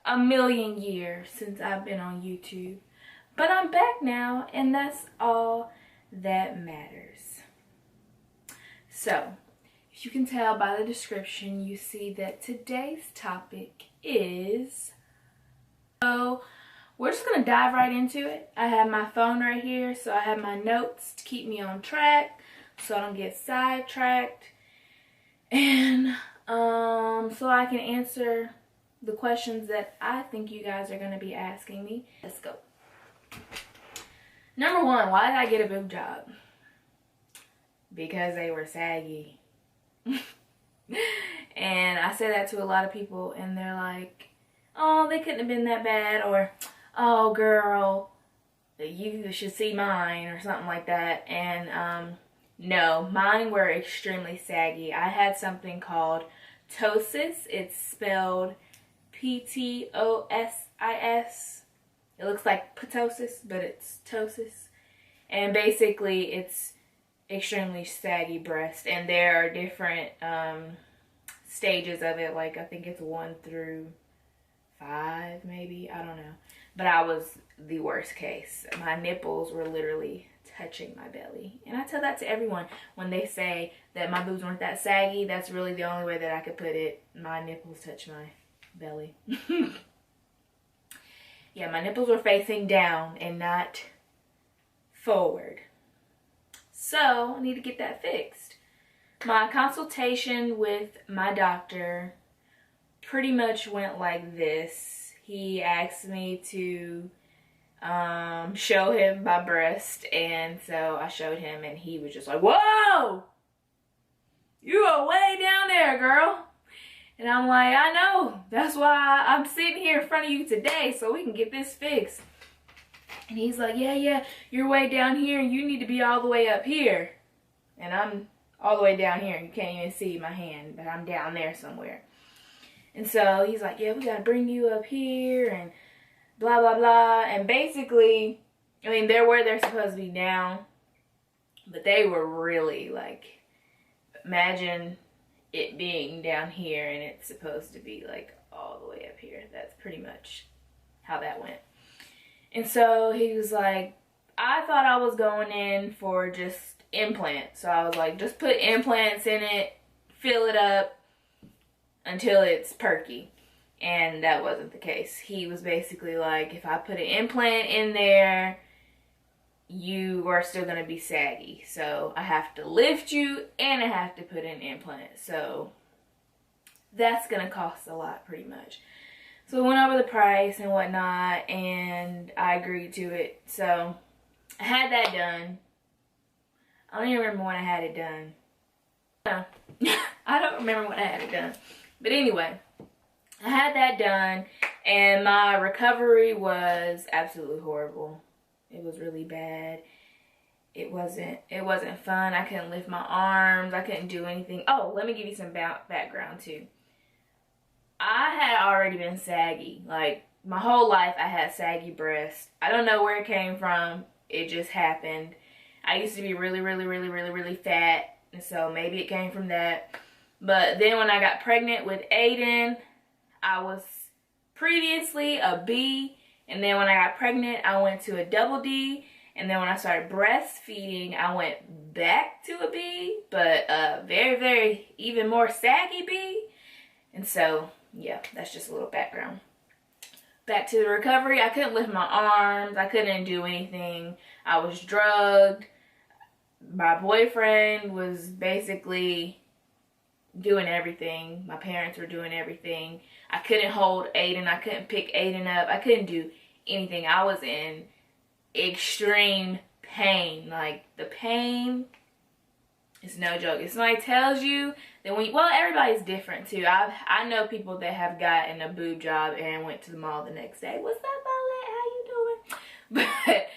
a million years since I've been on YouTube. But I'm back now, and that's all that matters. So, if you can tell by the description, you see that today's topic is... So, we're just going to dive right into it. I have my phone right here, so I have my notes to keep me on track so I don't get sidetracked. And so I can answer the questions that I think you guys are going to be asking me. Let's go. Number one, why did I get a boob job? Because they were saggy. And I say that to a lot of people, and they're like, oh, they couldn't have been that bad, or, oh, girl, you should see mine, or something like that. And no, mine were extremely saggy. I had something called ptosis. It's spelled P-T-O-S-I-S. It looks like ptosis, but it's ptosis. And basically, it's extremely saggy breast. And there are different stages of it. Like, I think it's 1 through 5, maybe. I don't know. But I was the worst case. My nipples were literally touching my belly. And I tell that to everyone when they say that my boobs weren't that saggy. That's really the only way that I could put it. My nipples touch my belly. Yeah, my nipples were facing down and not forward. So I need to get that fixed. My consultation with my doctor pretty much went like this. He asked me to show him my breast, and so I showed him, and he was just like, whoa, you are way down there, girl. And I'm like, I know, that's why I'm sitting here in front of you today, so we can get this fixed. And he's like, yeah, you're way down here, and you need to be all the way up here. And I'm all the way down here, and you can't even see my hand, but I'm down there somewhere. And so he's like, yeah, we gotta bring you up here, and blah, blah, blah. And basically, I mean, they're where they're supposed to be now. But they were really, like, imagine it being down here and it's supposed to be, like, all the way up here. That's pretty much how that went. And so he was like, I thought I was going in for just implants. So I was like, just put implants in it, fill it up until it's perky. And that wasn't the case. He was basically like, if I put an implant in there, you are still going to be saggy. So I have to lift you and I have to put in an implant. So that's going to cost a lot pretty much. So we went over the price and whatnot, and I agreed to it. So I had that done. I don't even remember when I had it done. No, I don't remember when I had it done. But anyway, I had that done, and my recovery was absolutely horrible. It was really bad. It wasn't fun. I couldn't lift my arms. I couldn't do anything. Oh, let me give you some background too. I had already been saggy. Like, my whole life I had saggy breasts. I don't know where it came from. It just happened. I used to be really fat, and so maybe it came from that. But then when I got pregnant with Aiden, I was previously a B, and then when I got pregnant, I went to a double D, and then when I started breastfeeding, I went back to a B, but a very, even more saggy B. And so, yeah, that's just a little background. Back to the recovery, I couldn't lift my arms, I couldn't do anything. I was drugged. My boyfriend was basically doing everything. My parents were doing everything. I couldn't hold Aiden. I couldn't pick Aiden up. I couldn't do anything. I was in extreme pain. Like, the pain is no joke. If somebody tells you that when you, well, everybody's different too. I know people that have gotten a boob job and went to the mall the next day. What's up, Paulette? How you doing? But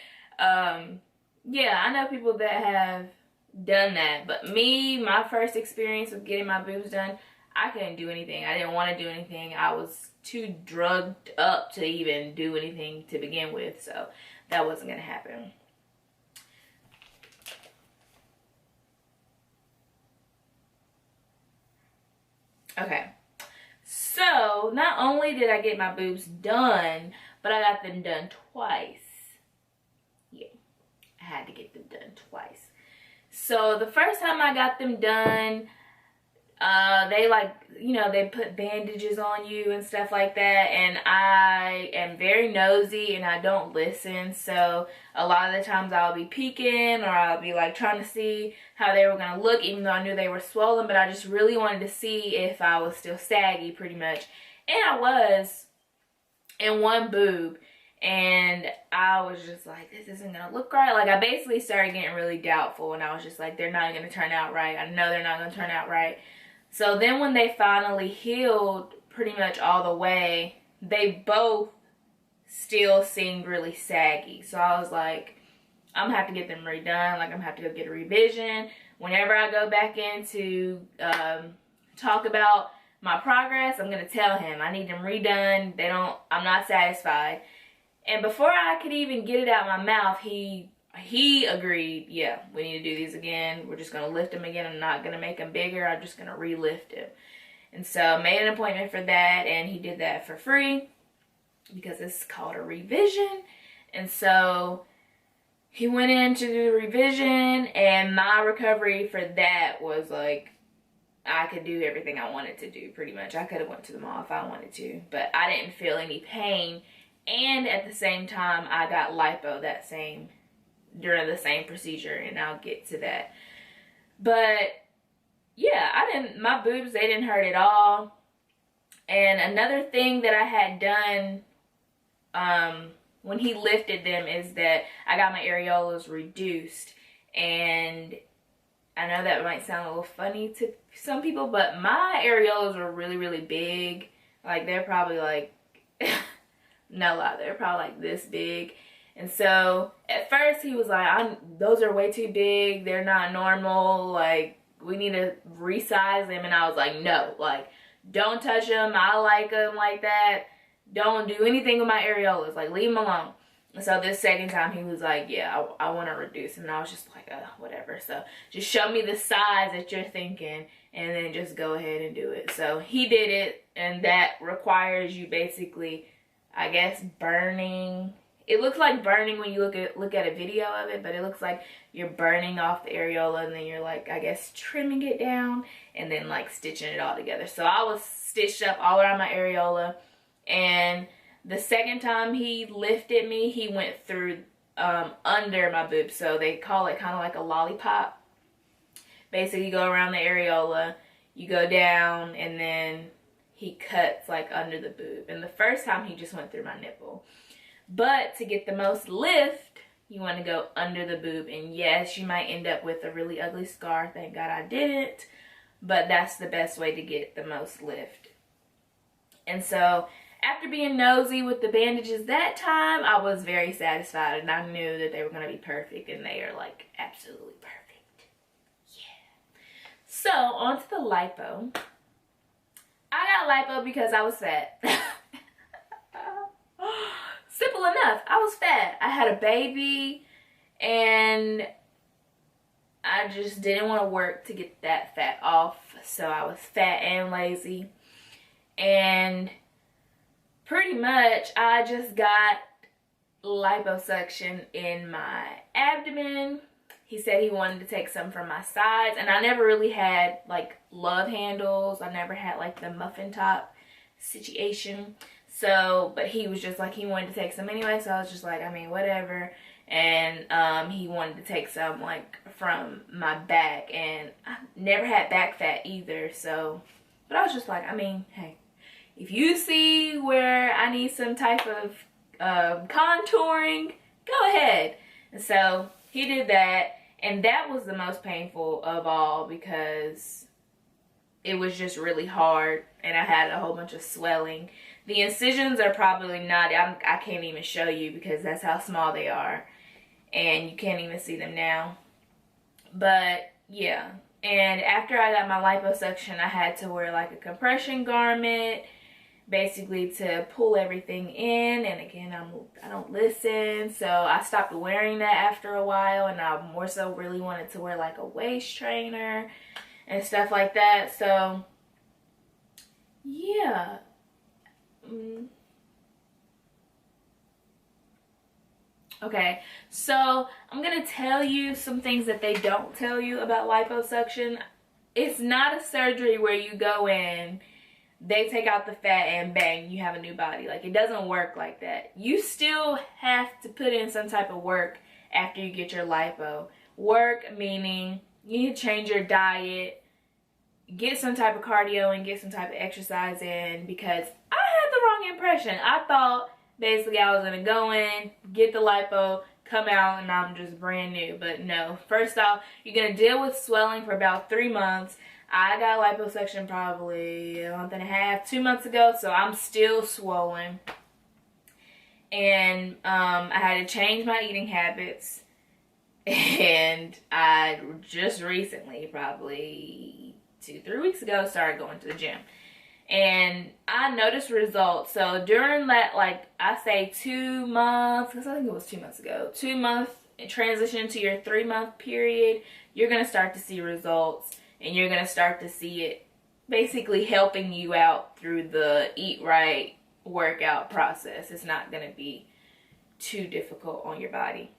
yeah, I know people that have done that. But me, my first experience of getting my boobs done, I couldn't do anything. I didn't want to do anything. I was too drugged up to even do anything to begin with. So that wasn't going to happen. Okay, so not only did I get my boobs done, but I got them done twice. Yeah, I had to get them done twice. So the first time I got them done, they like, you know, they put bandages on you and stuff like that, and I am very nosy and I don't listen, so a lot of the times I'll be peeking or I'll be like trying to see how they were going to look, even though I knew they were swollen, but I just really wanted to see if I was still saggy pretty much. And I was in one boob, and I was just like, this isn't going to look right. Like, I basically started getting really doubtful, and I was just like, they're not going to turn out right. I know they're not going to turn out right. So then when they finally healed pretty much all the way, they both still seemed really saggy. So I was like, I'm going to have to get them redone. Like, I'm going to have to go get a revision. Whenever I go back in to talk about my progress, I'm going to tell him I need them redone. I'm not satisfied. And before I could even get it out my mouth, he agreed, yeah, we need to do these again. We're just going to lift them again. I'm not going to make them bigger. I'm just going to relift them. And so made an appointment for that, and he did that for free because it's called a revision. And so he went in to do the revision, and my recovery for that was like, I could do everything I wanted to do pretty much. I could have went to the mall if I wanted to, but I didn't feel any pain. And at the same time, I got lipo during the same procedure, and I'll get to that. But yeah, my boobs, they didn't hurt at all. And another thing that I had done when he lifted them is that I got my areolas reduced. And I know that might sound a little funny to some people, but my areolas are really, really big. Like, they're probably like, no lie, they're probably like this big. And so at first he was like, those are way too big. They're not normal. Like, we need to resize them. And I was like, no, like, don't touch them. I like them like that. Don't do anything with my areolas. Like, leave them alone. And so this second time he was like, yeah, I want to reduce them. And I was just like, whatever. So just show me the size that you're thinking, and then just go ahead and do it. So he did it, and that requires you basically, I guess, burning. It looks like burning when you look at a video of it, but it looks like you're burning off the areola, and then you're like, I guess, trimming it down and then like stitching it all together. So I was stitched up all around my areola, and the second time he lifted me, he went through under my boob. So they call it kind of like a lollipop. Basically, you go around the areola, you go down, and then he cuts like under the boob. And the first time he just went through my nipple. But to get the most lift, you want to go under the boob. And yes, you might end up with a really ugly scar. Thank God I didn't. But that's the best way to get the most lift. And so after being nosy with the bandages that time, I was very satisfied. And I knew that they were going to be perfect. And they are like absolutely perfect. Yeah. So on to the lipo. I got lipo because I was fat. Simple enough. I was fat. I had a baby, and I just didn't want to work to get that fat off. So I was fat and lazy. And pretty much I just got liposuction in my abdomen. He said he wanted to take some from my sides, and I never really had like love handles. I never had like the muffin top situation. So, but he was just like, he wanted to take some anyway, so I was just like, I mean, whatever. And he wanted to take some like from my back, and I never had back fat either, so, but I was just like, I mean, hey, if you see where I need some type of contouring, go ahead. And so he did that, and that was the most painful of all because it was just really hard, and I had a whole bunch of swelling. The incisions are probably not, I can't even show you because that's how small they are. And you can't even see them now. But yeah. And after I got my liposuction, I had to wear like a compression garment, basically to pull everything in. And again, I don't listen. So I stopped wearing that after a while. And I more so really wanted to wear like a waist trainer and stuff like that. So yeah. Okay, so I'm gonna tell you some things that they don't tell you about liposuction. It's not a surgery where you go in, they take out the fat, and bang, you have a new body. Like, it doesn't work like that. You still have to put in some type of work after you get your lipo. Work meaning you need to change your diet, get some type of cardio, and get some type of exercise in, because I had the wrong impression. I thought basically I was gonna go in, get the lipo, come out, and I'm just brand new. But no. First off, you're gonna deal with swelling for about 3 months. I got liposuction probably a month and a half, 2 months ago, so I'm still swollen. And I had to change my eating habits. And I just recently, probably 2-3 weeks ago, started going to the gym. And I noticed results. So during that, like, I say 2 months, because I think it was 2 months ago, 2 month transition to your 3 month period, you're going to start to see results. And you're going to start to see it basically helping you out through the eat right workout process. It's not going to be too difficult on your body.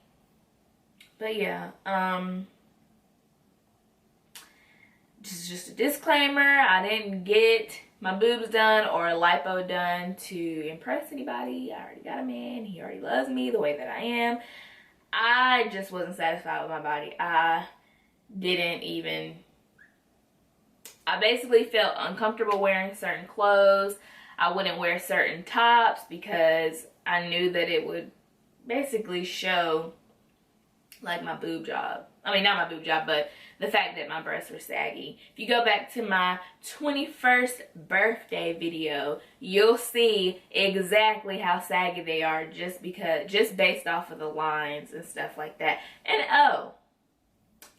But yeah, just a disclaimer, I didn't get my boobs done or lipo done to impress anybody. I already got a man. He already loves me the way that I am. I just wasn't satisfied with my body. I basically felt uncomfortable wearing certain clothes. I wouldn't wear certain tops because I knew that it would basically show like my boob job. I mean, not my boob job, but the fact that my breasts were saggy. If you go back to my 21st birthday video, you'll see exactly how saggy they are just based off of the lines and stuff like that. And oh,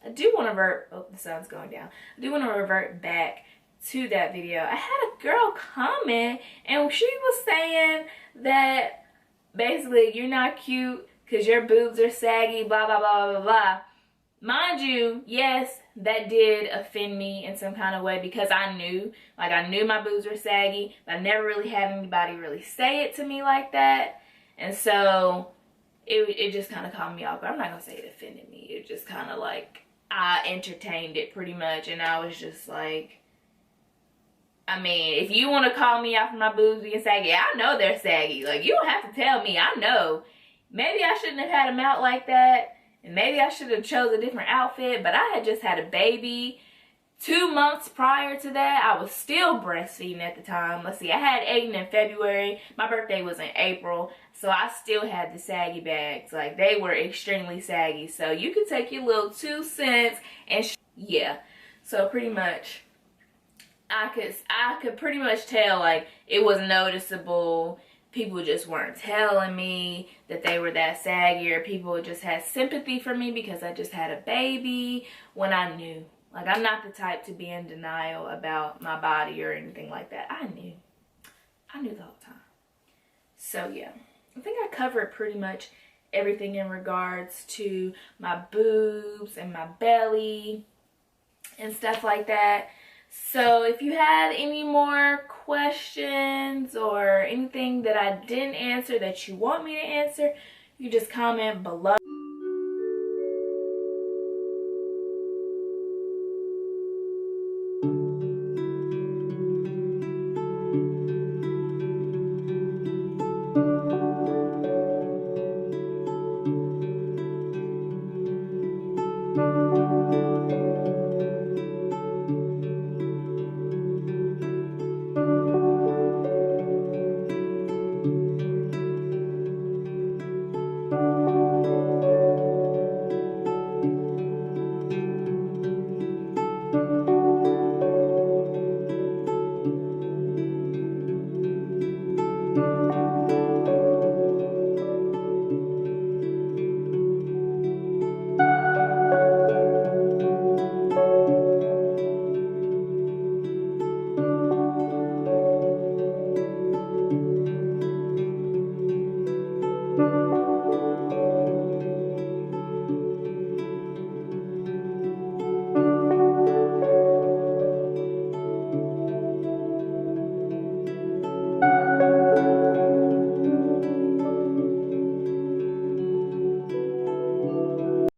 I do want to the sun's going down. I do want to revert back to that video. I had a girl comment and she was saying that basically you're not cute because your boobs are saggy, blah, blah, blah, blah, blah. Mind you, yes, that did offend me in some kind of way because I knew my boobs were saggy, but I never really had anybody really say it to me like that. And so it just kind of caught me off guard. I'm not going to say it offended me. It just kind of like, I entertained it pretty much, and I was just like, I mean, if you want to call me out for my boobs being saggy, I know they're saggy. Like, you don't have to tell me. I know. Maybe I shouldn't have had them out like that, and maybe I should have chose a different outfit, but I had just had a baby. 2 months prior to that, I was still breastfeeding at the time. Let's see, I had Aiden in February. My birthday was in April, so I still had the saggy bags. Like, they were extremely saggy. So you could take your little 2 cents and yeah. So pretty much, I could pretty much tell, like, it was noticeable. People just weren't telling me that they were that saggy, or people just had sympathy for me because I just had a baby when I knew. Like, I'm not the type to be in denial about my body or anything like that. I knew the whole time. So yeah, I think I covered pretty much everything in regards to my boobs and my belly and stuff like that. So if you have any more questions or anything that I didn't answer that you want me to answer, you just comment below.